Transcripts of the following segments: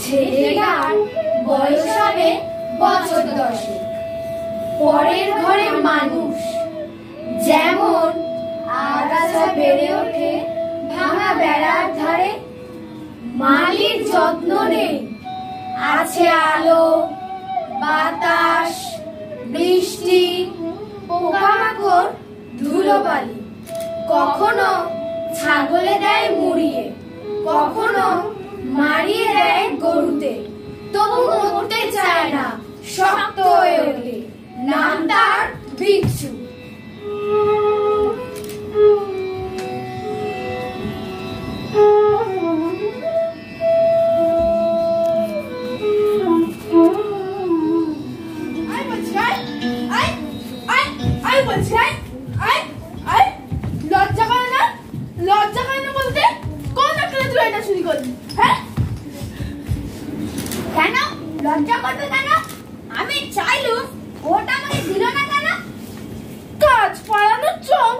ছেলেটার বয়স হবে বছর 10। পরের ঘরে মানুষ যেমন আগাছা বেড়ে ওঠে ভাঙা বেড়ার ধারে, মালির যত্ন নেই, আছে আলো বাতাস বৃষ্টি পোকামাকড় ধুলোবালি। কখনো ছাগলে দেয় মুড়িয়ে, কখনো মারিয়ে দেয় গরুতে, তবু মরতে চায় না, শক্ত হয়ে ওঠে, নাম তার বিচ্ছু। কেন লজ্জা করবে কেন? আমি চাইলুম, ওটা আমাকে দিল না কেন? কাজ পড়ানোর চোখ,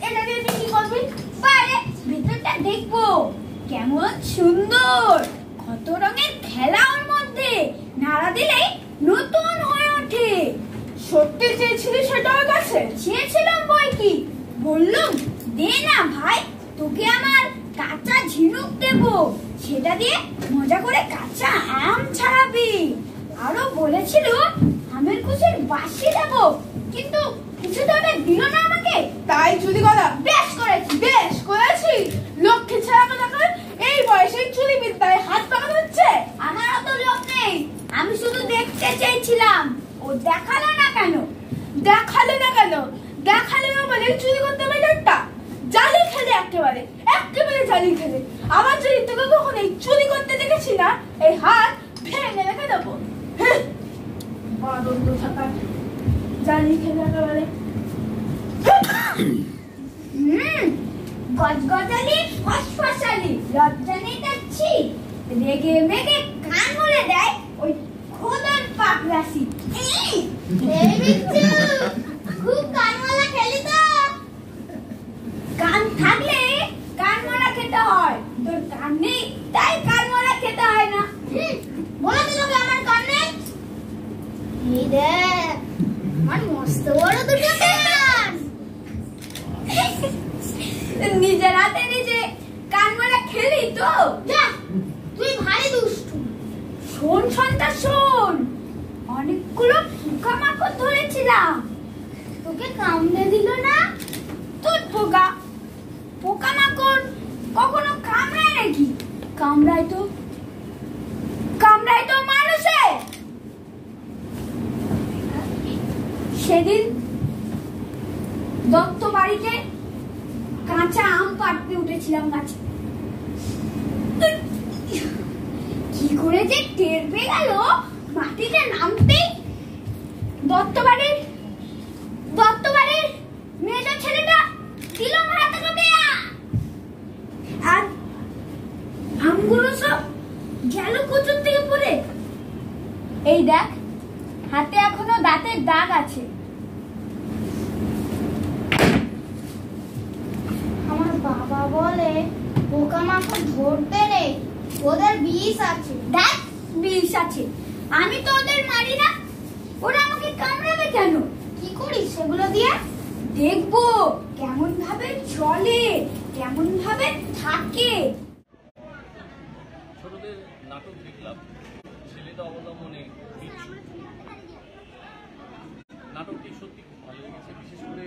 এটা দিয়ে তুই কি করবি? বাইরে ভিতরটা দেখবো কেমন সুন্দর, কত রঙের খেলা ওর মধ্যে, নাড়া দিলেই নতুন হয়ে ওঠে। সত্যি চেয়েছিলি সেটা ওর কাছে? চেয়েছিলাম বই কি, বললুম দে না ভাই, তোকে আমার কাঁচা ঝিনুক দেবো, সেটা দিয়ে মজা করে কাঁচা আম ছাড়াবি। আরো বলেছিল আমের কুচির বাঁশি দেবো, কিন্তু কিছু তো ওটা দিল না আমাকে। তাই চুরি করা বেশ করেছি, বেশ করেছি। লক্ষ্মী ছাড়া কথা এই বয়সে চুরি বিদ্যায় হাত পাকানো হচ্ছে। আমার অত লোক নেই, আমি শুধু দেখতে চেয়েছিলাম। ও দেখালো না কেন? দেখালো না কেন? দেখালো না বলে চুরি করতে হবে একটা জালি খেলে, একেবারে একেবারে জালি খেলে। আমার যদি তোকে কখনো চুরি করতে দেখেছি না, এই হাত ভেঙে রেখে দেবো। বাদল থাকা জালি খেলে একেবারে। গজগজালি ফসফসালি, লজ্জা নেই তার ছি, রেগে মেগে কান মুড়ে দেয় ওই খোদন পাকরাশি। খুব কানমালা খেলি তো। কান থাকলে কানমালা খেতে হয়, তোর কান নেই তাই কানমালা খেতে হয় না। বলো তো তোকে আমার কান নেই? এই দেখ আমার মস্ত বড় দুটো কান। নিজের হাতে নিজে কানমালা খেলি তো। তুই ভারী দুষ্টু। শোন সন্তান শোন, অনেকগুলো পোকামাকড় ধরেছিলাম, তোকে কামড়ে দিল না? তোর পোকা পোকামাকড় কখনো কামড়ায় নাকি? কামড়ায় তো মানুষে। সেদিন দত্ত বাড়িতে কাঁচা আম পাড়তে উঠেছিলাম গাছে, কি করে যে টের পেয়ে গেল মাটিতে নামতেই দত্ত বাড়ির মেজ ছেলেটা দিল আমার হাতে কামড়ে, আর আমগুলো সব গেল কোচর থেকে পড়ে। এই দেখ, হাতে এখনো দাঁতের দাগ আছে। আমার বাবা বলে পোকামাকড় ধরতে নেই, ওদের বিষ আছে। দেখ, বিষ আছে, আমি তো ওদের মারি না, ওরা আমাকে কামড়াবে কেন? কি করিস সেগুলো দিয়ে? দেখবো কেমন ভাবে চলে, কেমন ভাবে থাকে। ছোটদের নাটক দেখলাম, ছেলেটা অবলম্বনে বিচ্ছু। নাটকটি সত্যি খুব ভালো লেগেছে, বিশেষ করে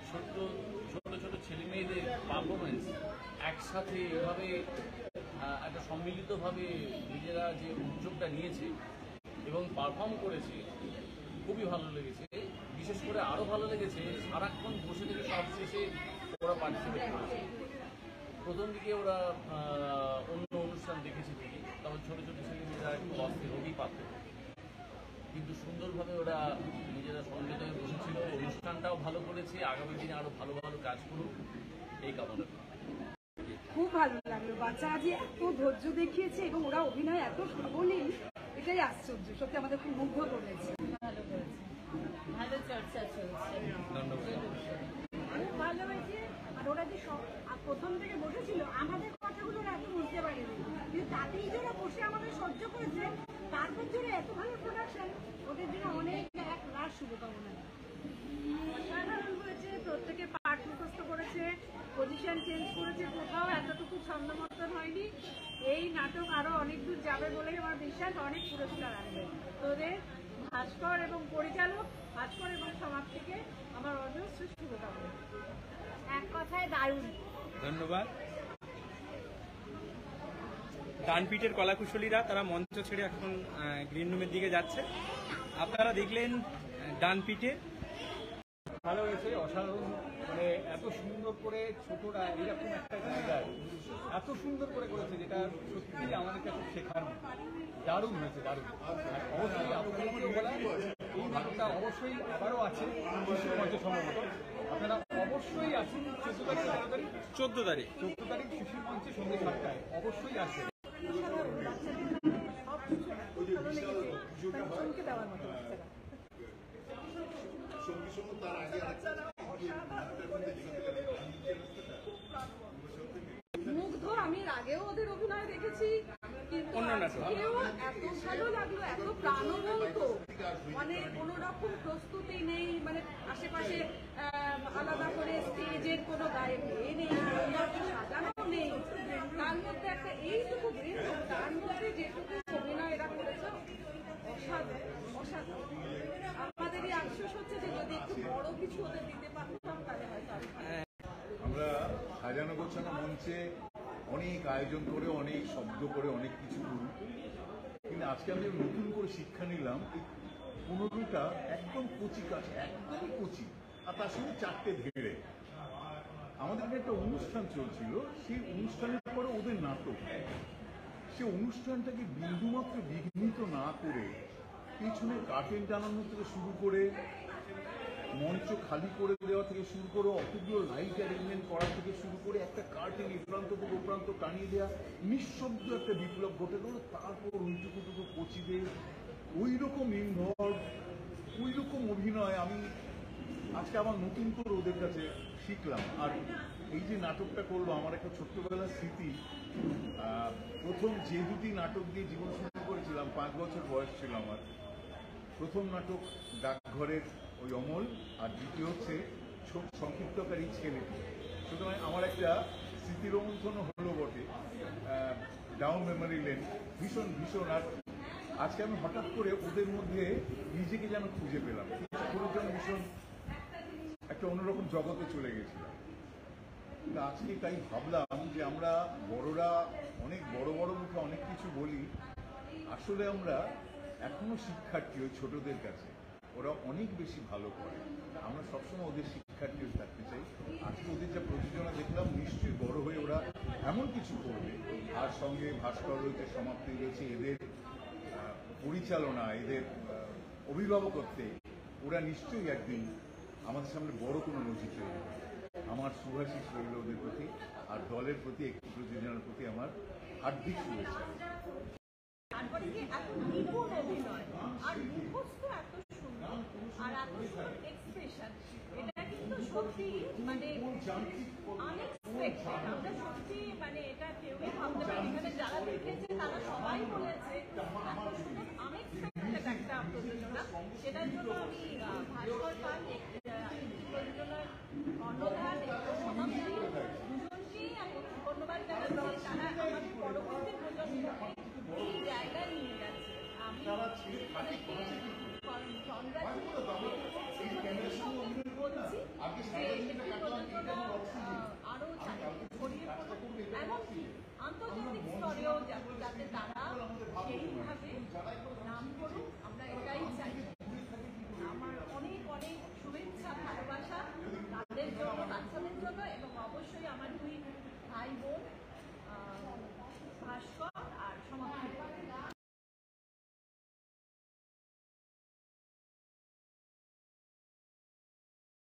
ছোট ছোট ছেলে মেয়েদের পারফরমেন্স একসাথে এভাবে একটা সম্মিলিতভাবে নিজেরা যে উদ্যোগটা নিয়েছে এবং পারফর্ম করেছে, খুবই ভালো লেগেছে। বিশেষ করে আরও ভালো লেগেছে সারাক্ষণ বসে থেকে সব শেষে ওরা পার্টিসিপেট করেছে। প্রথম দিকে ওরা অন্য অনুষ্ঠান দেখেছে ঠিকই, তখন ছোটো ছোটো ছেলেমেয়েরা একটু অস্থির হতেই পারত, কিন্তু সুন্দরভাবে ওরা নিজেরা সংযত হয়ে বসেছিল। অনুষ্ঠানটাও ভালো করেছে, আগামী দিনে আরও ভালো ভালো কাজ করুক এই কামনা। খুব ভালো লাগলো, বাচ্চারা যে এত ধৈর্য দেখিয়েছে এবং ওরা অভিনয় এত সাবলীল, এটাই আশ্চর্য, সত্যি আমাদের খুব মুগ্ধ করেছে। ভালো করেছে, ভালো চর্চা চলছে। খুব ভালো হয়েছে। আর ওরা যে সব প্রথম থেকে বসেছিল, আমাদের কথাগুলো ওরা এত বুঝতে পারেনি, কিন্তু তাতেই যে ওরা বসে আমাদের সহ্য করেছে, তারপর জন্য এত ভালো প্রোডাকশন, ওদের জন্য অনেক এক লাখ শুভকামনা। অসাধারণ হয়েছে, প্রত্যেকে পার্ট মুখস্থ করেছে, পজিশন চেঞ্জ করেছে, কোথাও এতটুকু ছন্দমতন হয়নি। এই নাটক আরো অনেক দূর যাবে বলেই আমার বিশ্বাস, অনেক পুরস্কার আনবে। তোদের ভাস্কর এবং পরিচালক, ভাস্কর এবং সমাপ্তিকে আমার অজস্র শুভকামনা। এক কথায় দারুণ। ধন্যবাদ। ডানপিটের কলাকুশলীরা তারা মঞ্চ ছেড়ে এখন গ্রিন রুমের দিকে যাচ্ছে। আপনারা দেখলেন ডানপিটে। ভালো হয়েছে, অসাধারণ। মানে এত সুন্দর করে ছোটরা এরকম একটা জায়গায় এত সুন্দর করে করেছে, যেটা সত্যি আমাদের কাছে শেখার দারুণ হয়েছে, দারুণ। অবশ্যই আপনাদের বলা এই ভাগটা অবশ্যই আবারও আছে শিশু মঞ্চে সম্ভবত, আপনারা অবশ্যই আছেন 14 তারিখ শিশু মঞ্চে সন্ধ্যে 7টায় অবশ্যই আসবেন। দেওয়ার মতো মুগ্ধ। আমি আগেও ওদের অভিনয় দেখেছি, কিন্তু আজকেও এত ভালো লাগলো, এত প্রাণবন্ত, মানে কোন রকম প্রস্তুতি নেই, মানে আশেপাশে আলাদা করে স্টেজের কোনো গায়ে নেই, সাজানো নেই, তার মধ্যে একটা এইটুকু বৃন্দ, তার মধ্যে যেটুকু অভিনয় এরা করেছে অসাধারণ, অসাধারণ। আমাদেরই আফসোস হচ্ছে যে যদি একটু বড় কিছু ওদের দিতে পারতাম তাহলে হয়তো আমরা সাজানো গোছানো মঞ্চে অনেক আয়োজন করে, অনেক শব্দ করে, অনেক কিছু করি, কিন্তু আজকে আমি নতুন করে শিক্ষা নিলাম এই 15টা একদম কচি কাজ, একদমই কচি, আর তার সঙ্গে 4টে ধেড়ে। আমাদের একটা অনুষ্ঠান চলছিল, সেই অনুষ্ঠানের পরে ওদের নাটক, সে অনুষ্ঠানটাকে বিন্দুমাত্র বিঘ্নিত না করে পিছনে কার্টেন টানানো থেকে শুরু করে, মঞ্চ খালি করে দেওয়া থেকে শুরু করে, অতগুলো লাইট অ্যারেঞ্জমেন্ট করা থেকে শুরু করে, একটা কার্টেন এ প্রান্ত থেকে ও প্রান্ত টানিয়ে দেওয়া, নিঃশব্দ একটা বিপ্লব ঘটে গেল। তারপর ওইটুকুটুকু কচিদের ওই রকম ইনভলভ, ওই রকম অভিনয় আমি আজকে আমার নতুন করে ওদের কাছে শিখলাম। আর এই যে নাটকটা করলো, আমার একটা ছোট্টবেলার স্মৃতি। প্রথম যে দুটি নাটক দিয়ে জীবন শুরু করেছিলাম, 5 বছর বয়স ছিল আমার। প্রথম নাটক ডাকঘরের ওই অমল, আর দ্বিতীয় হচ্ছে সংক্ষিপ্তকারী ছেলেটি। সুতরাং আমার একটা স্মৃতিরোমন্থনও হলো বটে, ডাউন মেমোরি লেন, ভীষণ ভীষণ। আর আজকে আমি হঠাৎ করে ওদের মধ্যে নিজেকে যেন খুঁজে পেলাম, কিছুক্ষণের ভীষণ একটা অন্যরকম জগতে চলে গেছিলাম। কিন্তু আজকে তাই ভাবলাম যে আমরা বড়রা অনেক বড় বড় মুখে অনেক কিছু বলি, আসলে আমরা এখনো শিক্ষার্থী ওই ছোটদের কাছে, ওরা অনেক বেশি ভালো করে। আমরা সবসময় ওদের শিক্ষা শিক্ষার্থীও থাকতে চাই। আজকে ওদের যা প্রযোজনা দেখলাম, নিশ্চয়ই বড় হয়ে ওরা এমন কিছু করবে। আর সঙ্গে ভাস্কর রয়েছে, সমাপ্তি রয়েছে, এদের পরিচালনা, এদের অভিভাবকত্বে ওরা নিশ্চয়ই একদিন আমাদের সামনে বড় কোনো নজির তৈরি হবে। আমার শুভাশিস রইল ওদের প্রতি, আর দলের প্রতি, একটি প্রযোজনার প্রতি আমার হার্দিক শুভেচ্ছা। তারপরে কি এত নিপুণ অভিনয় আর মুখস্থ এত সুন্দর আর এত সুন্দর এক্সপ্রেশন, এটা কিন্তু সত্যি মানে আনএক্সপেক্টেড। আমরা সত্যি মানে এটা কেউই ভাবতে পারি, এখানে যারা দেখেছে তারা সবাই বলেছে এত সুন্দর আনএক্সপেক্টেড একটা প্রযোজনা। সেটার জন্য আমি ভাস্কর পাল, প্রযোজনার কর্ণধার সমাপ্তি দুজনকেই ধন্যবাদ জানাচ্ছি। তারা আমাদের পরবর্তী প্রজন্মকে এই জায়গায় নিয়ে যাচ্ছে। আমি বলছি আরো ছড়িয়ে পড়ুক, এমনকি আন্তর্জাতিক স্তরেও যাতে তারা সেইভাবে নাম করুক, আমরা এটাই চাই। আমার অনেক অনেক শুভেচ্ছা, ভালোবাসা তাদের জন্য, বাচ্চাদের জন্য, এবং অবশ্যই আমার দুই ভাই বোন ভাস্কর